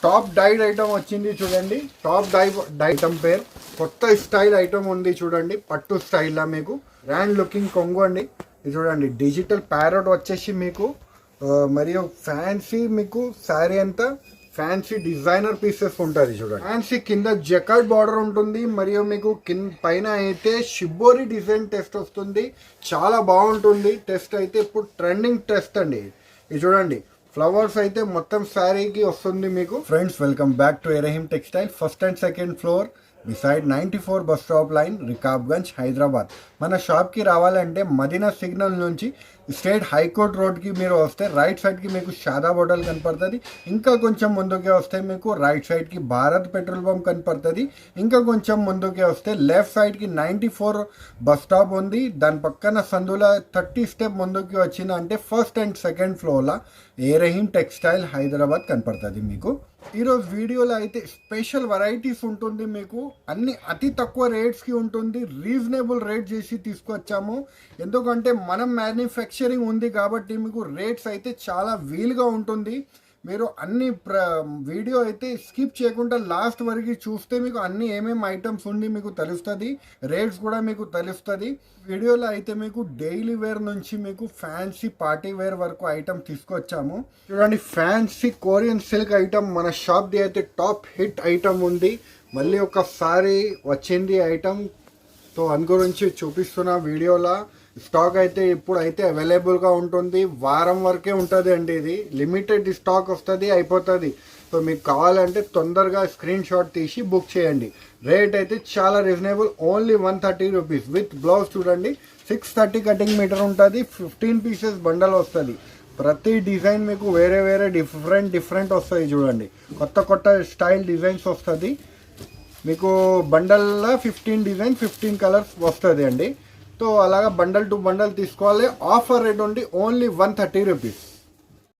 Top died item వచ్చింది చూడండి. Top die item పేరు కొత్త స్టైల్ ఐటమ్ ఉంది చూడండి. పట్టు స్టైల్లా మీకు గ్రాండ్ లుకింగ్ కొంగు అండి. ఇది చూడండి డిజిటల్ ప్యారెట్ వచ్చేసి మీకు మరియు ఫ్యాన్సీ మీకు శారీ అంతా ఫ్యాన్సీ డిజైనర్ పీసెస్ ఉంటుంది చూడండి. ఫ్యాన్సీ కింద జకార్డ్ బార్డర్ ఉంటుంది మరియు మీకు పైన అయితే షిబోరి డిజైన్ టెస్ట్ వస్తుంది. చాలా బాగుంటుంది టెస్ట్ అయితే. ఇప్పుడు ట్రెండింగ్ టెస్ట్ అండి. ఇది చూడండి ఫ్లవర్స్ అయితే మొత్తం శారీకి వస్తుంది మీకు. ఫ్రెండ్స్ వెల్కమ్ బ్యాక్ టు ఎరహిం textile. First and second floor beside 94 bus stop line, Rikabganj, Hyderabad. మన షాప్కి రావాలంటే మదీనా సిగ్నల్ నుంచి స్ట్రేట్ హైకోర్ట్ రోడ్కి మీరు వస్తే రైట్ సైడ్కి మీకు షాదాబ్ హోటల్ కనపడుతుంది. ఇంకా కొంచెం ముందుకే వస్తే మీకు రైట్ సైడ్కి భారత్ పెట్రోల్ పంప్ కనపడుతుంది. ఇంకా కొంచెం ముందుకే వస్తే లెఫ్ట్ సైడ్కి 94 బస్ స్టాప్ ఉంది. దాని పక్కన సందుల 30 స్టెప్ ముందుకి వచ్చిన అంటే ఫస్ట్ అండ్ సెకండ్ ఫ్లోర్లో ఎరహిం టెక్స్టైల్ హైదరాబాద్ కనపడుతుంది మీకు. ఈరోజు వీడియోలో అయితే స్పెషల్ వెరైటీస్ ఉంటుంది మీకు. అన్ని అతి తక్కువ రేట్స్కి ఉంటుంది. రీజనబుల్ రేట్ చేసి తీసుకొచ్చాము. ఎందుకంటే మనం మ్యానుఫ్యాక్చరింగ్ ఉంది కాబట్టి మీకు రేట్స్ అయితే చాలా వీలుగా ఉంటుంది. మీరు అన్ని వీడియో అయితే స్కిప్ చేయకుండా లాస్ట్ వరకు చూస్తే మీకు అన్ని ఏమేమి ఐటమ్స్ ఉండి మీకు తెలుస్తుంది. రేట్స్ కూడా మీకు తెలుస్తుంది. వీడియోలో అయితే మీకు డైలీ వేర్ నుంచి మీకు ఫ్యాన్సీ పార్టీ వేర్ వరకు ఐటమ్ తీసుకొచ్చాము చూడండి. ఫ్యాన్సీ కొరియన్ సిల్క్ ఐటమ్ మన షాప్ది అయితే టాప్ హిట్ ఐటమ్ ఉంది. మళ్ళీ ఒకసారి వచ్చింది ఐటమ్. సో అందు గురించి చూపిస్తున్న వీడియోలో. స్టాక్ అయితే ఇప్పుడు అయితే అవైలబుల్గా ఉంటుంది. వారం వరకే ఉంటుంది అండి. ఇది లిమిటెడ్ స్టాక్ వస్తుంది, అయిపోతుంది. సో మీకు కావాలంటే తొందరగా స్క్రీన్ షాట్ తీసి బుక్ చేయండి. రేట్ అయితే చాలా reasonable, only 130 rupees with blouse. చూడండి 630 కటింగ్ మీటర్ ఉంటుంది. 15 పీసెస్ బండల్ వస్తుంది. ప్రతి డిజైన్ మీకు వేరే వేరే డిఫరెంట్ వస్తుంది చూడండి. కొత్త స్టైల్ డిజైన్స్ వస్తుంది మీకు. బండల్లో 15 డిజైన్ 15 కలర్స్ వస్తుంది అండి. సో అలాగా బండల్ టు బండల్ తీసుకోవాలి. ఆఫర్ రేట్ ఉండి ఓన్లీ 130 రూపీస్.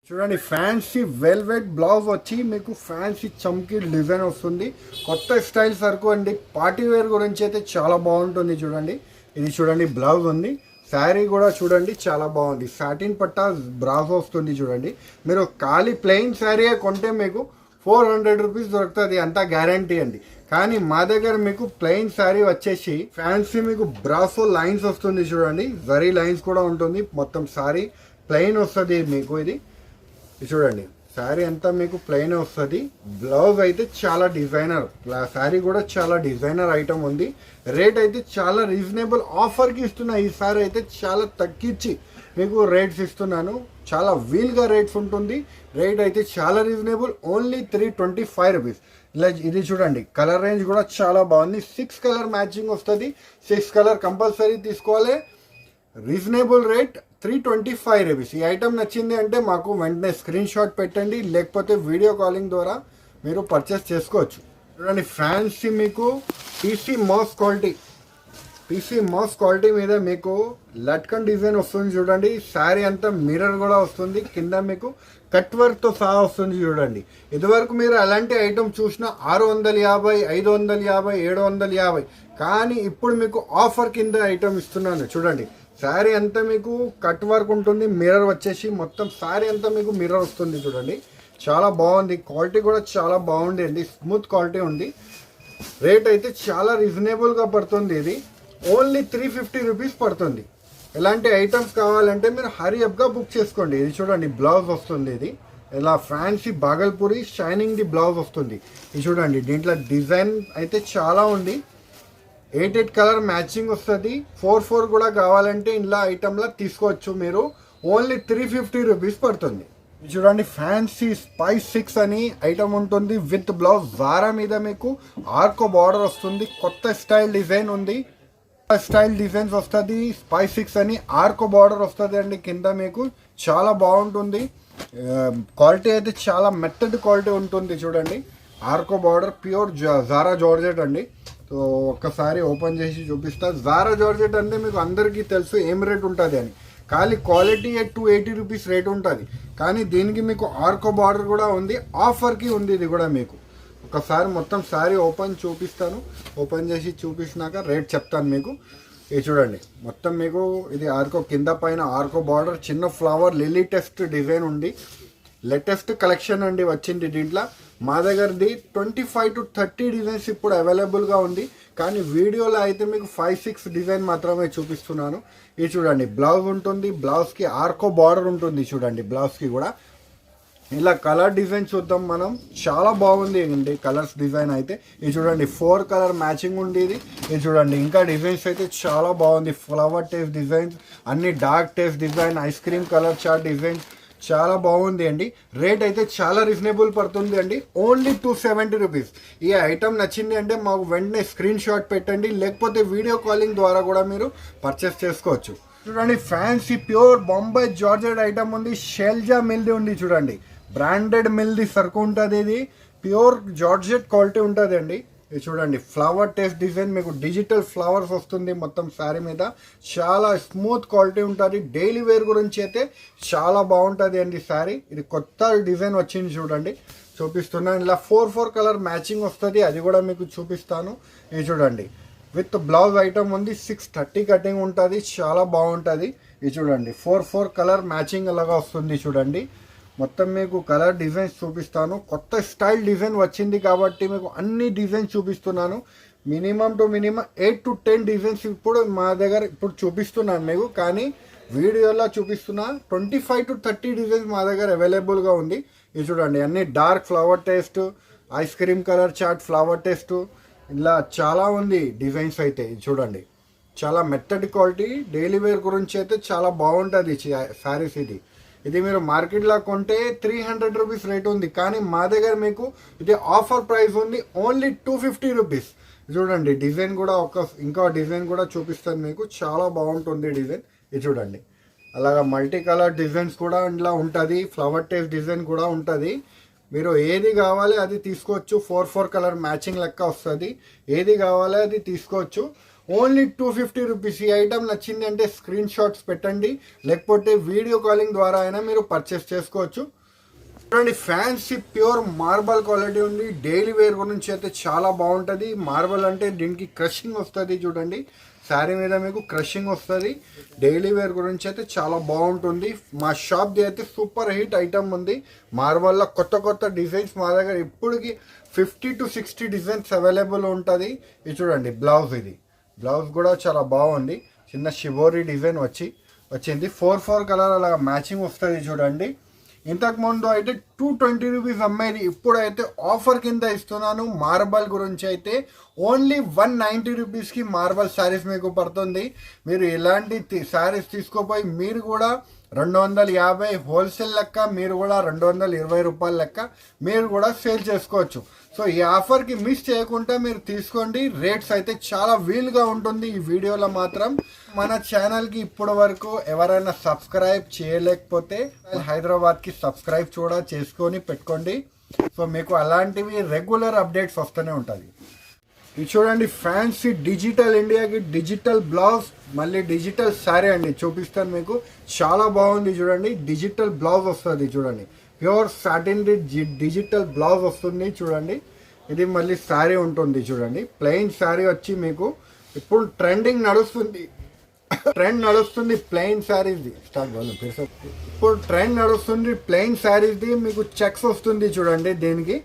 చూడండి ఫ్యాన్సీ వెల్వెట్ బ్లౌజ్ వచ్చి మీకు ఫ్యాన్సీ చమ్కీ డిజైన్ వస్తుంది. కొత్త స్టైల్ సరుకు అండి. పార్టీ వేర్ గురించి అయితే చాలా బాగుంటుంది చూడండి. ఇది చూడండి బ్లౌజ్ ఉంది. శారీ కూడా చూడండి చాలా బాగుంది. సాటిన్ పట్టా బ్రాస్ వస్తుంది చూడండి. మీరు ఖాళీ ప్లెయిన్ శారీ కొంటే మీకు 400 రూపీస్ దొరుకుతుంది, అంతా గ్యారంటీ అండి. కానీ మా దగ్గర మీకు ప్లెయిన్ శారీ వచ్చేసి ఫ్యాన్సీ మీకు బ్రాసో లైన్స్ వస్తుంది చూడండి. జరీ లైన్స్ కూడా ఉంటుంది. మొత్తం శారీ ప్లెయిన్ వస్తుంది మీకు. ఇది చూడండి శారీ అంతా మీకు ప్లెయిన్ వస్తుంది. బ్లౌజ్ అయితే చాలా డిజైనర్. శారీ కూడా చాలా డిజైనర్ ఐటమ్ ఉంది. రేట్ అయితే చాలా రీజనబుల్. ఆఫర్కి ఇస్తున్నా. ఈ సారీ అయితే చాలా తగ్గించి మీకు రేట్స్ ఇస్తున్నాను. చాలా వీల్గా రేట్స్ ఉంటుంది. రేట్ అయితే చాలా రీజనబుల్, ఓన్లీ 325 రూపీస్. ఇలా ఇది చూడండి కలర్ రేంజ్ కూడా చాలా బాగుంది. 6 కలర్ మ్యాచింగ్ వస్తుంది. 6 కలర్ కంపల్సరీ తీసుకోవాలి. Reasonable rate 325 rupees. ఈ ఐటమ్ నచ్చింది అంటే మాకు వెంటనే స్క్రీన్ షాట్ పెట్టండి, లేకపోతే వీడియో కాలింగ్ ద్వారా మీరు పర్చేస్ చేసుకోవచ్చు. చూడండి ఫ్యాన్సీ మీకు పీసీ మౌస్ క్వాలిటీ మీద మీకు లట్కన్ డిజైన్ వస్తుంది చూడండి. శారీ అంతా మిర్రర్ కూడా వస్తుంది. కింద మీకు కట్ వర్క్తో సహా వస్తుంది చూడండి. ఇదివరకు మీరు అలాంటి ఐటమ్ చూసినా 650, 550, 750. కానీ ఇప్పుడు మీకు ఆఫర్ కింద ఐటమ్ ఇస్తున్నాను చూడండి. శారీ అంతా మీకు కట్ వర్క్ ఉంటుంది. మిర్రర్ వచ్చేసి మొత్తం శారీ అంతా మీకు మిర్రర్ వస్తుంది చూడండి. చాలా బాగుంది. క్వాలిటీ కూడా చాలా బాగుంది అండి. స్మూత్ క్వాలిటీ ఉంది. రేట్ అయితే చాలా రీజనబుల్గా పడుతుంది. ఇది ఓన్లీ 350 రూపీస్ పడుతుంది. ఇలాంటి ఐటమ్స్ కావాలంటే మీరు హరియప్గా బుక్ చేసుకోండి. ఇది చూడండి బ్లౌజ్ వస్తుంది. ఇది ఇలా fancy Bhagalpuri shining the blouse వస్తుంది. ఇది చూడండి దీంట్లో డిజైన్ అయితే చాలా ఉంది. 8 కలర్ మ్యాచింగ్ వస్తుంది. 4 కూడా కావాలంటే ఇలా ఐటమ్లా తీసుకోవచ్చు మీరు. ఓన్లీ 350 రూపీస్ పడుతుంది. చూడండి ఫ్యాన్సీ స్పైస్ 6 అని ఐటమ్ ఉంటుంది విత్ బ్లౌజ్. జారా మీద మీకు ఆర్కో బార్డర్ వస్తుంది. కొత్త స్టైల్ డిజైన్ ఉంది. స్టైల్ డిజైన్స్ వస్తుంది. స్పైస్ 6 అని ఆర్కో బార్డర్ వస్తుంది అండి. కింద మీకు చాలా బాగుంటుంది. క్వాలిటీ అయితే చాలా మెత్తడ్ క్వాలిటీ ఉంటుంది చూడండి. Arko border pure Zara georgette అండి. సో ఒక్కసారి ఓపెన్ చేసి చూపిస్తా. జారా జార్జెట్ అంటే మీకు అందరికీ తెలుసు ఏం రేట్ ఉంటుంది అని. ఖాళీ క్వాలిటీ 280 రూపీస్ రేట్ ఉంటుంది. కానీ దీనికి మీకు ఆర్కో బార్డర్ కూడా ఉంది. ఆఫర్కి ఉంది ఇది కూడా మీకు. ఒకసారి మొత్తం శారీ చూపిస్తాను. ఓపెన్ చేసి చూపించినాక రేట్ చెప్తాను మీకు. ఇది చూడండి మొత్తం మీకు ఇది ఆర్కో కింద పైన ఆర్కో బార్డర్, చిన్న ఫ్లవర్ లిల్లీ టెస్ట్ డిజైన్ ఉంది. లేటెస్ట్ కలెక్షన్ అండి వచ్చింది. దీంట్లో మా దగ్గరది 25 to 30 డిజైన్స్ ఇప్పుడు అవైలబుల్గా ఉంది. కానీ వీడియోలో అయితే మీకు 5-6 డిజైన్ మాత్రమే చూపిస్తున్నాను. ఇది చూడండి, బ్లౌజ్ ఉంటుంది, బ్లౌజ్కి ఆర్కో బార్డర్ ఉంటుంది చూడండి. బ్లౌజ్కి కూడా ఇలా కలర్ డిజైన్ చూద్దాం మనం. చాలా బాగుంది అండి కలర్స్ డిజైన్ అయితే. ఇది చూడండి 4 కలర్ మ్యాచింగ్ ఉండేది. ఇది చూడండి ఇంకా డిజైన్స్ అయితే చాలా బాగుంది. ఫ్లవర్ టేస్ట్ డిజైన్స్, అన్ని dark taste design, ice cream colour chart designs చాలా బాగుంది అండి. రేట్ అయితే చాలా రీజనబుల్ పడుతుంది అండి, ఓన్లీ 270 రూపీస్. ఈ ఐటమ్ నచ్చింది అంటే మాకు వెంటనే స్క్రీన్ షాట్ పెట్టండి, లేకపోతే వీడియో కాలింగ్ ద్వారా కూడా మీరు పర్చేస్ చేసుకోవచ్చు. చూడండి fancy pure Bombay georgette item ఉంది. షెల్జా మిల్ది ఉంది చూడండి, బ్రాండెడ్ మిల్ది సరుకు ఉంటుంది. ఇది ప్యూర్ జార్జెట్ క్వాలిటీ ఉంటుంది అండి. ఇది చూడండి ఫ్లవర్ టేస్ట్ డిజైన్, మీకు డిజిటల్ ఫ్లవర్స్ వస్తుంది మొత్తం శారీ మీద. చాలా స్మూత్ క్వాలిటీ ఉంటుంది. డైలీ వేర్ గురించి అయితే చాలా బాగుంటుంది అండి శారీ. ఇది కొత్త డిజైన్ వచ్చింది చూడండి, చూపిస్తున్నాను. ఇలా 4 కలర్ మ్యాచింగ్ వస్తుంది, అది కూడా మీకు చూపిస్తాను. ఇది చూడండి విత్ బ్లౌజ్ ఐటమ్ ఉంది. 630 కటింగ్ ఉంటుంది, చాలా బాగుంటుంది. ఇది చూడండి 4 కలర్ మ్యాచింగ్ అలాగా వస్తుంది చూడండి. మొత్తం మీకు కలర్ డిజైన్స్ చూపిస్తాను. కొత్త స్టైల్ డిజైన్ వచ్చింది కాబట్టి మీకు అన్ని డిజైన్స్ చూపిస్తున్నాను. Minimum to minimum 8 to 10 designs ఇప్పుడు మా దగ్గర ఇప్పుడు చూపిస్తున్నాను మీకు. కానీ వీడియోలో చూపిస్తున్నా 25 to 30 డిజైన్స్ మా దగ్గర అవైలబుల్గా ఉంది. ఇది చూడండి అన్ని dark flower taste, ice cream colour chart flower taste, ఇలా చాలా ఉంది డిజైన్స్ అయితే. ఇది చూడండి చాలా మెత్తటి క్వాలిటీ, డైలీ వేర్ గురించి అయితే చాలా బాగుంటుంది శారీస్. ఇది మీరు మార్కెట్లో కొంటే 300 రూపీస్ రేట్ ఉంది, కానీ మా దగ్గర మీకు ఇది ఆఫర్ ప్రైస్ ఉంది, ఓన్లీ 250 రూపీస్. చూడండి డిజైన్ కూడా ఇంకా డిజైన్ కూడా చూపిస్తాను మీకు, చాలా బాగుంటుంది డిజైన్. ఇది చూడండి అలాగా మల్టీ కలర్ డిజైన్స్ కూడా ఇలా ఉంటుంది, ఫ్లవర్ టేస్ట్ డిజైన్ కూడా ఉంటుంది. మీరు ఏది కావాలి అది తీసుకోవచ్చు. 4 కలర్ మ్యాచింగ్ లెక్క వస్తుంది, ఏది కావాలి అది తీసుకోవచ్చు. Only 250 rupees. ఈ ఐటమ్ నచ్చింది అంటే స్క్రీన్ షాట్స్ పెట్టండి, లేకపోతే వీడియో కాలింగ్ ద్వారా అయినా మీరు పర్చేస్ చేసుకోవచ్చు. చూడండి ఫ్యాన్సీ ప్యూర్ మార్బల్ క్వాలిటీ ఉంది. డైలీ వేర్ గురించి అయితే చాలా బాగుంటుంది. మార్బల్ అంటే దీనికి క్రషింగ్ వస్తుంది చూడండి, శారీ మీద మీకు క్రషింగ్ వస్తుంది. డైలీ వేర్ గురించి అయితే చాలా బాగుంటుంది. మా షాప్ది అయితే సూపర్ హిట్ ఐటమ్ ఉంది. మార్బల్లో కొత్త డిజైన్స్ మా దగ్గర ఇప్పటికి 50 to 60 డిజైన్స్ అవైలబుల్ ఉంటుంది. ఇది చూడండి బ్లౌజ్, ఇది బ్లౌజ్ కూడా చాలా బాగుంది. చిన్న షిబోరీ డిజైన్ వచ్చింది. 4 కలర్ అలా మ్యాచింగ్ వస్తుంది చూడండి. ఇంతకుముందు అయితే 220 రూపీస్ అమ్మేది, ఇప్పుడైతే ఆఫర్ కింద ఇస్తున్నాను. మార్బల్ గురించి అయితే ఓన్లీ 190 రూపీస్కి మార్బల్ శారీస్ మీకు పడుతుంది. మీరు ఇలాంటి శారీస్ తీసుకోపోయి మీరు కూడా 250 హోల్సేల్ లెక్క, మీరు కూడా 220 రూపాయల లెక్క మీరు కూడా సేల్ చేసుకోవచ్చు. సో ఈ ఆఫర్కి మిస్ చేయకుండా మీరు తీసుకోండి. రేట్స్ అయితే చాలా వీలుగా ఉంటుంది. ఈ వీడియోలో మాత్రం మన ఛానల్కి ఇప్పటి వరకు ఎవరైనా సబ్స్క్రైబ్ చేయలేకపోతే హైదరాబాద్కి సబ్స్క్రైబ్ కూడా చేసుకొని పెట్టుకోండి. సో మీకు అలాంటివి రెగ్యులర్ అప్డేట్స్ వస్తూనే ఉంటుంది. ఇది చూడండి ఫ్యాన్సీ డిజిటల్ ఇండియాకి డిజిటల్ బ్లౌజ్, మళ్ళీ డిజిటల్ శారీ అండి చూపిస్తాను మీకు. చాలా బాగుంది చూడండి, డిజిటల్ బ్లౌజ్ వస్తుంది చూడండి. ప్యూర్ సాటిన్ డిజిటల్ బ్లౌజ్ వస్తుంది చూడండి. ఇది మళ్ళీ శారీ ఉంటుంది చూడండి. ప్లెయిన్ శారీ వచ్చి మీకు ఇప్పుడు ట్రెండింగ్ నడుస్తుంది ప్లెయిన్ శారీస్ది. ఇప్పుడు ట్రెండ్ నడుస్తుంది ప్లెయిన్ శారీస్ది. మీకు చెక్స్ వస్తుంది చూడండి, దీనికి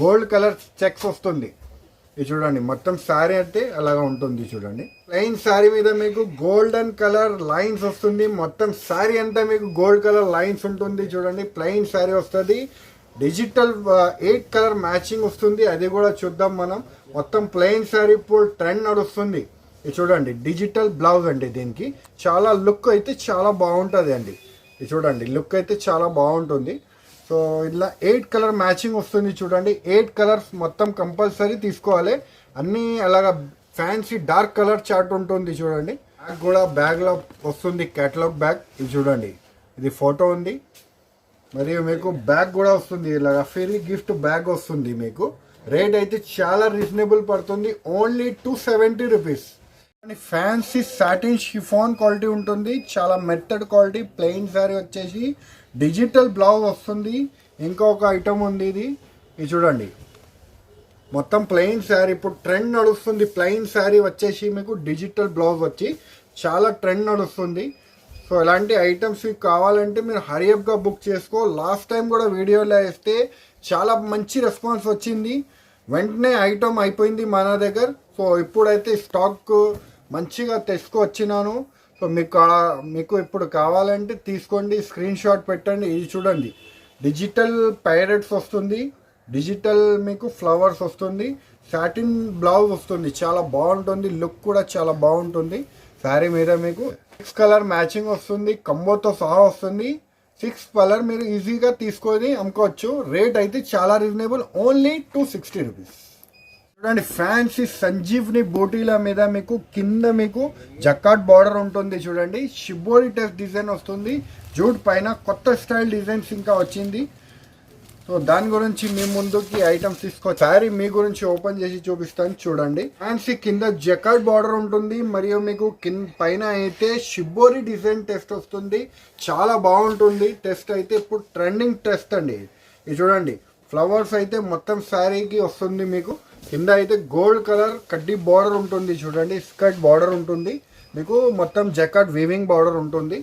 గోల్డ్ కలర్ చెక్స్ వస్తుంది. ఇది చూడండి మొత్తం శారీ అయితే అలాగా ఉంటుంది చూడండి. ప్లెయిన్ శారీ మీద మీకు గోల్డెన్ కలర్ లైన్స్ వస్తుంది. మొత్తం శారీ అంతా మీకు గోల్డ్ కలర్ లైన్స్ ఉంటుంది చూడండి. ప్లెయిన్ శారీ వస్తుంది. డిజిటల్ 8 కలర్ మ్యాచింగ్ వస్తుంది, అది కూడా చూద్దాం మనం. మొత్తం ప్లెయిన్ శారీ ఇప్పుడు ట్రెండ్ నడుస్తుంది. ఇది చూడండి డిజిటల్ బ్లౌజ్ అండి. దీనికి చాలా లుక్ అయితే చాలా బాగుంటుంది అండి. ఇది చూడండి లుక్ అయితే చాలా బాగుంటుంది. సో ఇలా 8 కలర్ మ్యాచింగ్ వస్తుంది చూడండి. 8 కలర్స్ మొత్తం కంపల్సరీ తీసుకోవాలి. అన్నీ అలాగా ఫ్యాన్సీ డార్క్ కలర్ చార్ట్ ఉంటుంది చూడండి. బ్యాగ్ కూడా బ్యాగ్లో వస్తుంది, క్యాటలాగ్ బ్యాగ్. ఇది చూడండి, ఇది ఫోటో ఉంది, మరియు మీకు బ్యాగ్ కూడా వస్తుంది. ఇలాగా ఫ్రీ గిఫ్ట్ బ్యాగ్ వస్తుంది మీకు. రేట్ అయితే చాలా రీజనబుల్ పడుతుంది, only 270 rupees. Fancy satin chiffon quality ఉంటుంది, చాలా మెత్తడ్ క్వాలిటీ. ప్లెయిన్ శారీ వచ్చేసి డిజిటల్ బ్లౌజ్ వస్తుంది. ఇంకొక ఐటమ్ ఉంది, ఇది చూడండి మొత్తం ప్లెయిన్ శారీ. ఇప్పుడు ట్రెండ్ నడుస్తుంది ప్లెయిన్ శారీ వచ్చేసి మీకు డిజిటల్ బ్లౌజ్ వచ్చి చాలా ట్రెండ్ నడుస్తుంది. సో ఇలాంటి ఐటమ్స్ కావాలంటే మీరు హరియప్గా బుక్ చేసుకో. లాస్ట్ టైం కూడా వీడియోలో వేస్తే చాలా మంచి రెస్పాన్స్ వచ్చింది. వెంటనే ఐటమ్ అయిపోయింది మన దగ్గర. సో ఇప్పుడైతే స్టాక్ మంచిగా తెచ్చుకొచ్చినాను. సో మీకు ఇప్పుడు కావాలంటే తీసుకోండి, స్క్రీన్ షాట్ పెట్టండి. ఇది చూడండి, డిజిటల్ పైరెట్స్ వస్తుంది, డిజిటల్ మీకు ఫ్లవర్స్ వస్తుంది, సాటిన్ బ్లౌజ్ వస్తుంది. చాలా బాగుంటుంది, లుక్ కూడా చాలా బాగుంటుంది. శారీ మీద మీకు 6 కలర్ మ్యాచింగ్ వస్తుంది, కంబోతో సహా వస్తుంది. 6 కలర్ మీరు ఈజీగా తీసుకొని అమ్ముకోవచ్చు. రేట్ అయితే చాలా రీజనబుల్, ఓన్లీ 260 రూపీస్. చూడండి, ఫ్యాన్సీ సంజీవ్ని బూటీల మీద మీకు కింద మీకు జకాట్ బార్డర్ ఉంటుంది. చూడండి, షిబోరి టెస్ట్ డిజైన్ వస్తుంది. జూట్ పైన కొత్త స్టైల్ డిజైన్స్ ఇంకా వచ్చింది. సో దాని గురించి మీ ముందుకి ఐటమ్స్ శారీ మీ గురించి ఓపెన్ చేసి చూపిస్తాను. చూడండి, ఫ్యాన్సీ కింద జకాట్ బార్డర్ ఉంటుంది, మరియు మీకు పైన అయితే షిబోరి డిజైన్ టెస్ట్ వస్తుంది. చాలా బాగుంటుంది. టెస్ట్ అయితే ఇప్పుడు ట్రెండింగ్ టెస్ట్ అండి. ఇది చూడండి, ఫ్లవర్స్ అయితే మొత్తం శారీకి వస్తుంది. మీకు కింద అయితే గోల్డ్ కలర్ కడ్డీ బార్డర్ ఉంటుంది. చూడండి, స్కర్ట్ బార్డర్ ఉంటుంది. మీకు మొత్తం జకాట్ వీవింగ్ బార్డర్ ఉంటుంది.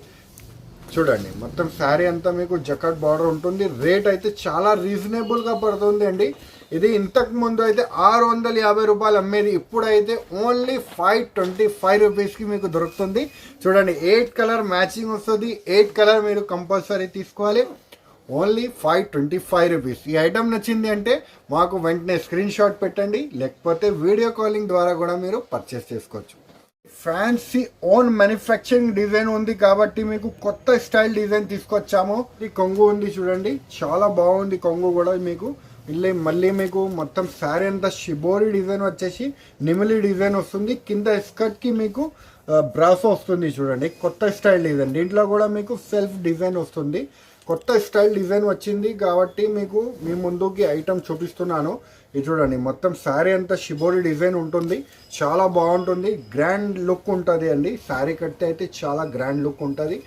చూడండి, మొత్తం శారీ అంతా మీకు జకాట్ బార్డర్ ఉంటుంది. రేట్ అయితే చాలా రీజనబుల్గా పడుతుంది అండి. ఇది ఇంతకు ముందు అయితే 650 రూపాయలు అమ్మేది, ఇప్పుడైతే ఓన్లీ 525 రూపీస్కి మీకు దొరుకుతుంది. చూడండి, 8 కలర్ మ్యాచింగ్ వస్తుంది. 8 కలర్ మీరు కంపల్సరీ తీసుకోవాలి. Only 525 rupees. ఈ ఐటమ్ నచ్చింది అంటే మాకు వెంటనే స్క్రీన్ షాట్ పెట్టండి, లేకపోతే వీడియో కాలింగ్ ద్వారా కూడా మీరు పర్చేస్ చేసుకోవచ్చు. ఫ్యాన్సీ ఓన్ మ్యానుఫ్యాక్చరింగ్ డిజైన్ ఉంది కాబట్టి మీకు కొత్త స్టైల్ డిజైన్ తీసుకొచ్చాము. ఈ కొంగు ఉంది చూడండి, చాలా బాగుంది కొంగు కూడా. మీకు మళ్ళీ మీకు మొత్తం శారీ అంతా షిబోరి డిజైన్ వచ్చేసి నిమిలి డిజైన్ వస్తుంది. కింద స్కర్ట్కి మీకు బ్రాసో వస్తుంది. చూడండి, కొత్త స్టైల్ డిజైన్. దీంట్లో కూడా మీకు సెల్ఫ్ డిజైన్ వస్తుంది. కొత్త స్టైల్ డిజైన్ వచ్చింది కాబట్టి మీకు మీ ముందుకి ఐటమ్ చూపిస్తున్నాను. ఇది చూడండి, మొత్తం శారీ అంతా షిబోరి డిజైన్ ఉంటుంది. చాలా బాగుంటుంది, గ్రాండ్ లుక్ ఉంటుంది అండి. శారీ కడితే అయితే చాలా గ్రాండ్ లుక్ ఉంటుంది.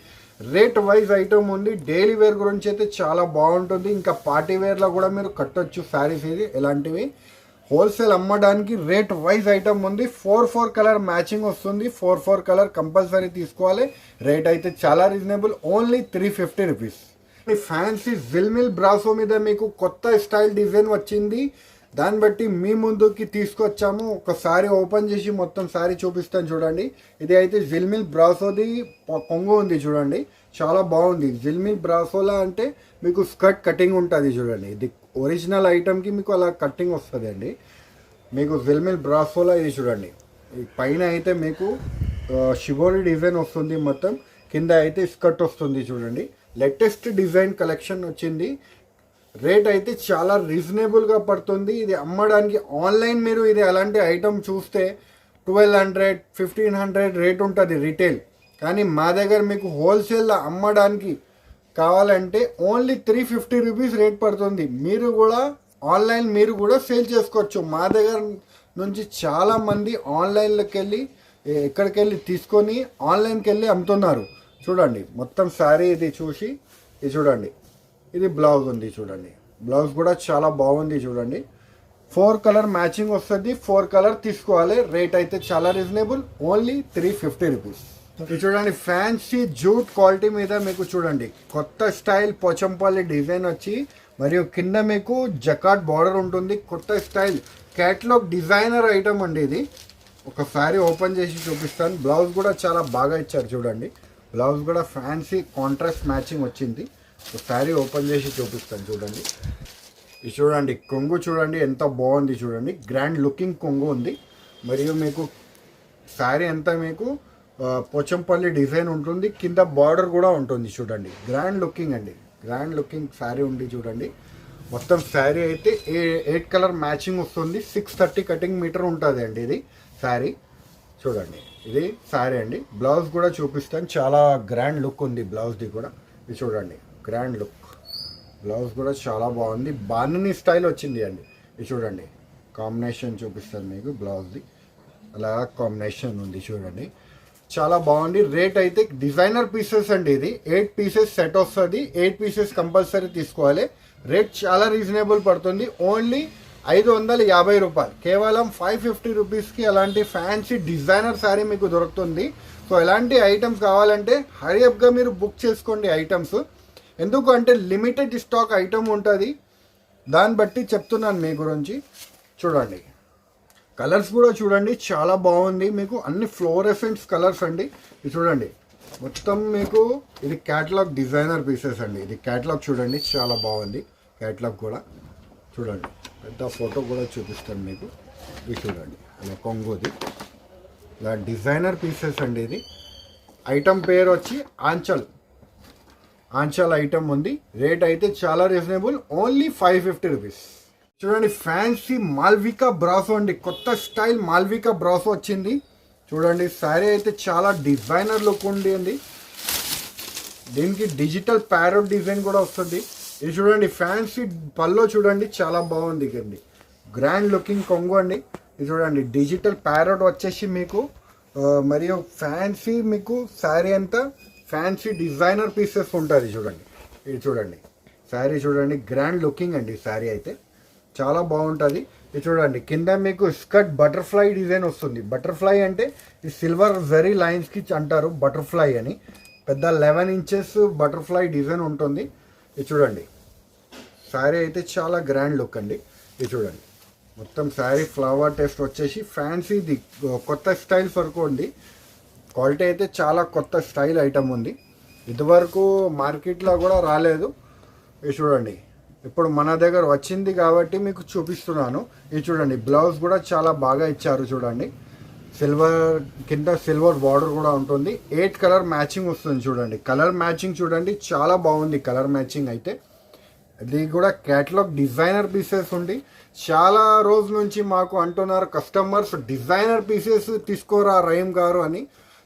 రేట్ వైజ్ ఐటమ్ ఉంది. డైలీ వేర్ గురించి అయితే చాలా బాగుంటుంది. ఇంకా పార్టీ వేర్లో కూడా మీరు కట్టొచ్చు శారీస్. ఇది ఇలాంటివి హోల్సేల్ అమ్మడానికి రేట్ వైజ్ ఐటమ్ ఉంది. 4 కలర్ మ్యాచింగ్ వస్తుంది. 4 కలర్ కంపల్సరీ తీసుకోవాలి. రేట్ అయితే చాలా రీజనబుల్, ఓన్లీ 350 రూపీస్. ఫ్యాన్సీ జిల్మిల్ బ్రాసో మీద మీకు కొత్త స్టైల్ డిజైన్ వచ్చింది. దాన్ని బట్టి మీ ముందుకి తీసుకొచ్చాము. ఒకసారి ఓపెన్ చేసి మొత్తం శారీ చూపిస్తాను. చూడండి, ఇది అయితే జిల్మిల్ బ్రాసోది కొంగు ఉంది. చూడండి, చాలా బాగుంది. జిల్మిల్ బ్రాసోలా అంటే మీకు స్కర్ట్ కటింగ్ ఉంటుంది. చూడండి, ఇది ఒరిజినల్ ఐటమ్కి మీకు అలా కటింగ్ వస్తుంది అండి. మీకు జిల్మిల్ బ్రాసోలా ఇది చూడండి, పైన అయితే మీకు షిబోరి డిజైన్ వస్తుంది. మొత్తం కింద అయితే స్కర్ట్ వస్తుంది. చూడండి, లేటెస్ట్ డిజైన్ కలెక్షన్ వచ్చింది. రేట్ అయితే చాలా రీజనబుల్గా పడుతుంది. ఇది అమ్మడానికి ఆన్లైన్ మీరు ఇది అలాంటి ఐటమ్ చూస్తే 1200, 1500 రేట్ ఉంటుంది రీటైల్. కానీ మా దగ్గర మీకు హోల్సేల్లో అమ్మడానికి కావాలంటే ఓన్లీ 350 రూపీస్ రేట్ పడుతుంది. మీరు కూడా ఆన్లైన్ మీరు కూడా సేల్ చేసుకోవచ్చు. మా దగ్గర నుంచి చాలామంది ఆన్లైన్లోకి వెళ్ళి ఎక్కడికి వెళ్ళి తీసుకొని ఆన్లైన్కి వెళ్ళి అమ్ముతున్నారు. చూడండి, మొత్తం శారీ ఇది చూసి ఇది చూడండి, ఇది బ్లౌజ్ ఉంది. చూడండి, బ్లౌజ్ కూడా చాలా బాగుంది. చూడండి, 4 కలర్ మ్యాచింగ్ వస్తుంది. 4 కలర్ తీసుకోవాలి. రేట్ అయితే చాలా రీజనబుల్, ఓన్లీ 350 రూపీస్. ఇది చూడండి, ఫ్యాన్సీ జూట్ క్వాలిటీ మీద మీకు చూడండి కొత్త స్టైల్ పోచంపల్లి డిజైన్ వచ్చి మరియు కింద మీకు జకాట్ బార్డర్ ఉంటుంది. కొత్త స్టైల్ క్యాటలాగ్ డిజైనర్ ఐటమ్ అండి ఇది. ఒకసారి ఓపెన్ చేసి చూపిస్తాను. బ్లౌజ్ కూడా చాలా బాగా ఇచ్చారు. చూడండి, బ్లౌజ్ కూడా ఫ్యాన్సీ కాంట్రాస్ట్ మ్యాచింగ్ వచ్చింది. శారీ ఓపెన్ చేసి చూపిస్తాను. చూడండి, ఇది చూడండి, కొంగు చూడండి ఎంత బాగుంది. చూడండి, గ్రాండ్ లుకింగ్ కొంగు ఉంది. మరియు మీకు శారీ అంతా మీకు పోచంపల్లి డిజైన్ ఉంటుంది. కింద బార్డర్ కూడా ఉంటుంది. చూడండి, గ్రాండ్ లుకింగ్ అండి, గ్రాండ్ లుకింగ్ శారీ ఉంది. చూడండి, మొత్తం శారీ అయితే 8 కలర్ మ్యాచింగ్ వస్తుంది. 630 కటింగ్ మీటర్ ఉంటుంది అండి ఇది శారీ. చూడండి, ఇది శారీ అండి. బ్లౌజ్ కూడా చూపిస్తాను. చాలా గ్రాండ్ లుక్ ఉంది బ్లౌజ్ది కూడా. ఇది చూడండి, గ్రాండ్ లుక్. బ్లౌజ్ కూడా చాలా బాగుంది. బాణిని స్టైల్ వచ్చింది అండి. ఇది చూడండి, కాంబినేషన్ చూపిస్తాను మీకు. బ్లౌజ్ది అలా కాంబినేషన్ ఉంది. చూడండి, చాలా బాగుంది. రేట్ అయితే డిజైనర్ పీసెస్ అండి. ఇది 8 పీసెస్ సెట్ వస్తుంది. 8 పీసెస్ కంపల్సరీ తీసుకోవాలి. రేట్ చాలా రీజనబుల్ పడుతుంది. ఓన్లీ 550 రూపాయలు. కేవలం 550 రూపీస్కి అలాంటి ఫ్యాన్సీ డిజైనర్ శారీ మీకు దొరుకుతుంది. సో ఎలాంటి ఐటమ్స్ కావాలంటే హరియప్గా మీరు బుక్ చేసుకోండి ఐటమ్స్. ఎందుకంటే లిమిటెడ్ స్టాక్ ఐటమ్ ఉంటుంది. దాన్ని బట్టి చెప్తున్నాను మీ గురించి. చూడండి కలర్స్ కూడా చూడండి చాలా బాగుంది మీకు, అన్ని ఫ్లోరెసెంట్స్ కలర్స్ అండి. ఇది చూడండి మొత్తం మీకు ఇది క్యాటలాగ్ డిజైనర్ పీసెస్ అండి. ఇది క్యాటలాగ్ చూడండి చాలా బాగుంది. క్యాటలాగ్ కూడా చూడండి, పెద్ద ఫోటో కూడా చూపిస్తాను మీకు. ఇది చూడండి అలా కొంగుది, ఇలా డిజైనర్ పీసెస్ అండి. ఇది ఐటమ్ పేరు వచ్చి ఆంచల్ ఐటమ్ ఉంది. రేట్ అయితే చాలా రీజనబుల్, ఓన్లీ 550 రూపీస్. చూడండి ఫ్యాన్సీ మాల్వికా బ్రాసో అండి, కొత్త స్టైల్ మాల్వికా బ్రాసో వచ్చింది. చూడండి శారీ అయితే చాలా డిజైనర్ లుక్ ఉంది అండి. దీనికి డిజిటల్ ప్యారెట్ డిజైన్ కూడా వస్తుంది. ఇది చూడండి ఫ్యాన్సీ పల్లో చూడండి చాలా బాగుంది అండి, గ్రాండ్ లుకింగ్ కొంగు అండి. ఇది చూడండి డిజిటల్ ప్యారెట్ వచ్చేసి మీకు మరియు ఫ్యాన్సీ మీకు శారీ అంతా ఫ్యాన్సీ డిజైనర్ పీసెస్ ఉంటుంది. చూడండి ఇది చూడండి శారీ చూడండి, గ్రాండ్ లుకింగ్ అండి శారీ అయితే చాలా బాగుంటుంది. ఇది చూడండి కింద మీకు స్కర్ట్ బటర్ఫ్లై డిజైన్ వస్తుంది. బటర్ఫ్లై అంటే ఈ సిల్వర్ జరీ లైన్స్కి అంటారు బటర్ఫ్లై అని. పెద్ద 11 ఇంచెస్ బటర్ఫ్లై డిజైన్ ఉంటుంది. ఇది చూడండి శారీ అయితే చాలా గ్రాండ్ లుక్ అండి. ఇది చూడండి మొత్తం శారీ ఫ్లవర్ టెస్ట్ వచ్చేసి ఫ్యాన్సీది కొత్త స్టైల్ వరకు ఉంది. క్వాలిటీ అయితే చాలా కొత్త స్టైల్ ఐటమ్ ఉంది, ఇదివరకు మార్కెట్లో కూడా రాలేదు. ఇది చూడండి ఇప్పుడు మన దగ్గర వచ్చింది కాబట్టి మీకు చూపిస్తున్నాను. ఇది చూడండి బ్లౌజ్ కూడా చాలా బాగా ఇచ్చారు. చూడండి సిల్వర్ కింద సిల్వర్ బార్డర్ కూడా ఉంటుంది. 8 కలర్ మ్యాచింగ్ వస్తుంది. చూడండి కలర్ మ్యాచింగ్ చూడండి చాలా బాగుంది కలర్ మ్యాచింగ్ అయితే. ఇది కూడా క్యాటలాగ్ డిజైనర్ పీసెస్ ఉంది. చాలా రోజుల నుంచి మాకు అంటున్నారు కస్టమర్స్ డిజైనర్ పీసెస్ తీసుకోరా రహీం గారు అని.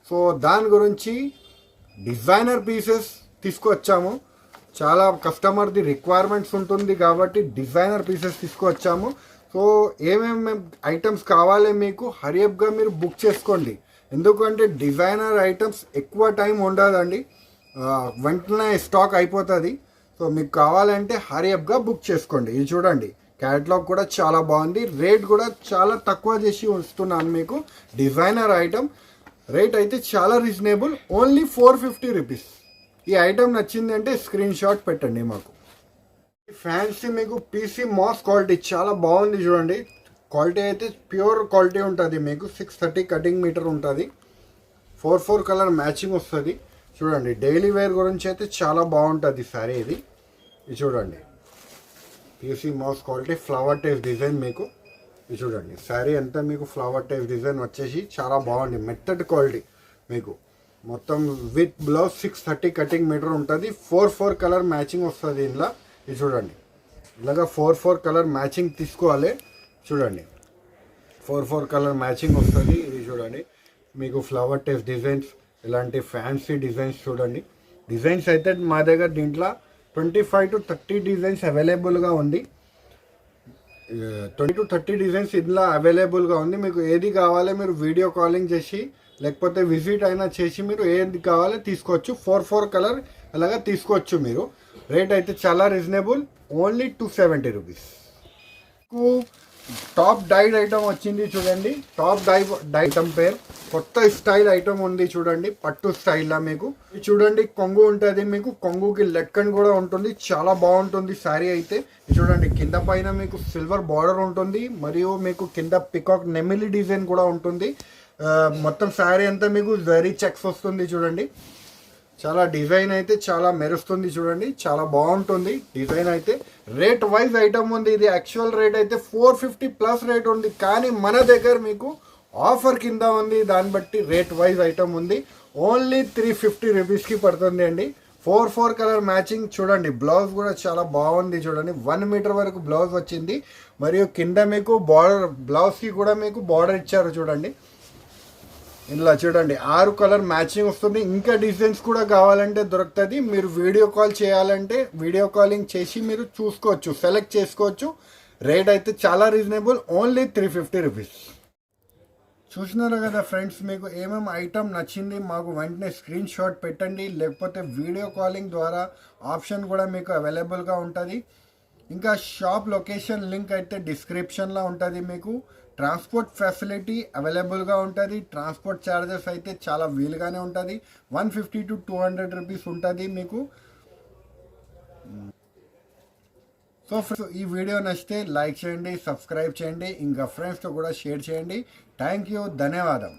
సో దాని గురించి డిజైనర్ పీసెస్ తీసుకొచ్చాము. చాలా కస్టమర్ది రిక్వైర్మెంట్స్ ఉంటుంది కాబట్టి డిజైనర్ పీసెస్ తీసుకొచ్చాము. సో ఏమేమి ఐటమ్స్ కావాలి మీకు హరియప్గా మీరు బుక్ చేసుకోండి, ఎందుకంటే డిజైనర్ ఐటమ్స్ ఎక్కువ టైం ఉండదండి, వెంటనే స్టాక్ అయిపోతుంది. సో మీకు కావాలంటే హరియప్గా బుక్ చేసుకోండి. ఇది చూడండి క్యాటలాగ్ కూడా చాలా బాగుంది, రేట్ కూడా చాలా తక్కువ చేసి వస్తున్నాను మీకు. డిజైనర్ ఐటమ్ రేట్ అయితే చాలా రీజనబుల్, ఓన్లీ 450 రూపీస్. ఈ ఐటమ్ నచ్చింది అంటే స్క్రీన్ షాట్ పెట్టండి మాకు. ఫ్యాన్సీ మీకు పీసీ మాస్ క్వాలిటీ చాలా బాగుంది. చూడండి క్వాలిటీ అయితే ప్యూర్ క్వాలిటీ ఉంటుంది మీకు. 630 కటింగ్ మీటర్ ఉంటుంది. 4 కలర్ మ్యాచింగ్ వస్తుంది. చూడండి డైలీ వేర్ గురించి అయితే చాలా బాగుంటుంది శారీ ఇది. ఇది చూడండి PC mass quality flower type design మీకు. ఇది చూడండి శారీ అంతా మీకు ఫ్లవర్ టైప్ డిజైన్ వచ్చేసి చాలా బాగుంది, మెత్తటి క్వాలిటీ మీకు. మొత్తం విత్ బ్లౌజ్ 630 కటింగ్ మీటర్ ఉంటుంది. 4 కలర్ మ్యాచింగ్ వస్తుంది ఇందులో. ఇది చూడండి ఇలాగా 4 కలర్ మ్యాచింగ్ తీసుకోవాలి. చూడండి 4 కలర్ మ్యాచింగ్ వస్తుంది. ఇది చూడండి మీకు ఫ్లవర్ టైప్ డిజైన్స్, ఇలాంటి ఫ్యాన్సీ డిజైన్స్ చూడండి. డిజైన్స్ అయితే మా దగ్గర దీంట్లో 25 to 30 డిజైన్స్ అవైలబుల్గా ఉంది. 20 to 30 డిజైన్స్ ఇందులో అవైలబుల్గా ఉంది. మీకు ఏది కావాలో మీరు వీడియో కాలింగ్ చేసి లేకపోతే విజిట్ అయినా చేసి మీరు ఏది కావాలో తీసుకోవచ్చు. 4 కలర్ అలాగా తీసుకోవచ్చు మీరు. రేట్ అయితే చాలా reasonable, only 270 rupees. Top died item వచ్చింది చూడండి. టాప్ డై ఐటమ్ పేరు కొత్త స్టైల్ ఐటమ్ ఉంది చూడండి, పట్టు స్టైల్లో మీకు. చూడండి కొంగు ఉంటుంది మీకు, కొంగుకి లెక్కన్ కూడా ఉంటుంది, చాలా బాగుంటుంది శారీ అయితే. చూడండి కింద పైన మీకు సిల్వర్ బార్డర్ ఉంటుంది మరియు మీకు కింద పికాక్ నెమిలి డిజైన్ కూడా ఉంటుంది. మొత్తం శారీ అంతా మీకు జరీ చెక్స్ వస్తుంది. చూడండి చాలా డిజైన్ అయితే చాలా మెరుస్తుంది. చూడండి చాలా బాగుంటుంది డిజైన్ అయితే. రేట్ వైజ్ ఐటమ్ ఉంది. ఇది యాక్చువల్ రేట్ అయితే 450 ప్లస్ రేట్ ఉంది, కానీ మన దగ్గర మీకు ఆఫర్ కింద ఉంది, దాన్ని బట్టి రేట్ వైజ్ ఐటమ్ ఉంది. ఓన్లీ 350 రూపీస్కి పడుతుంది అండి. 4 కలర్ మ్యాచింగ్. చూడండి బ్లౌజ్ కూడా చాలా బాగుంది. చూడండి 1 మీటర్ వరకు బ్లౌజ్ వచ్చింది మరియు కింద మీకు బార్డర్, బ్లౌజ్కి కూడా మీకు బార్డర్ ఇచ్చారు. చూడండి ఇందులో చూడండి 6 కలర్ మ్యాచింగ్ వస్తుంది. ఇంకా డిజైన్స్ కూడా కావాలంటే దొరుకుతుంది. మీరు వీడియో కాల్ చేయాలంటే వీడియో కాలింగ్ చేసి మీరు చూసుకోవచ్చు, సెలెక్ట్ చేసుకోవచ్చు. రేట్ అయితే చాలా రీజనబుల్, ఓన్లీ 350 రూపీస్. చూసినారు కదా ఫ్రెండ్స్, మీకు ఏమేమి ఐటమ్ నచ్చింది మాకు వెంటనే స్క్రీన్ షాట్ పెట్టండి, లేకపోతే వీడియో కాలింగ్ ద్వారా ఆప్షన్ కూడా మీకు అవైలబుల్గా ఉంటుంది. ఇంకా షాప్ లొకేషన్ లింక్ అయితే డిస్క్రిప్షన్లో ఉంటుంది. మీకు ట్రాన్స్పోర్ట్ ఫెసిలిటీ అవైలబుల్గా ఉంటుంది. ట్రాన్స్పోర్ట్ ఛార్జెస్ అయితే చాలా వీలుగానే ఉంటుంది, 150 to 200 రూపీస్ ఉంటుంది మీకు. సో ఫ్రెండ్స్ ఈ వీడియో నచ్చితే లైక్ చేయండి, సబ్స్క్రైబ్ చేయండి, ఇంకా ఫ్రెండ్స్తో కూడా షేర్ చేయండి. థ్యాంక్ యూ, ధన్యవాదం.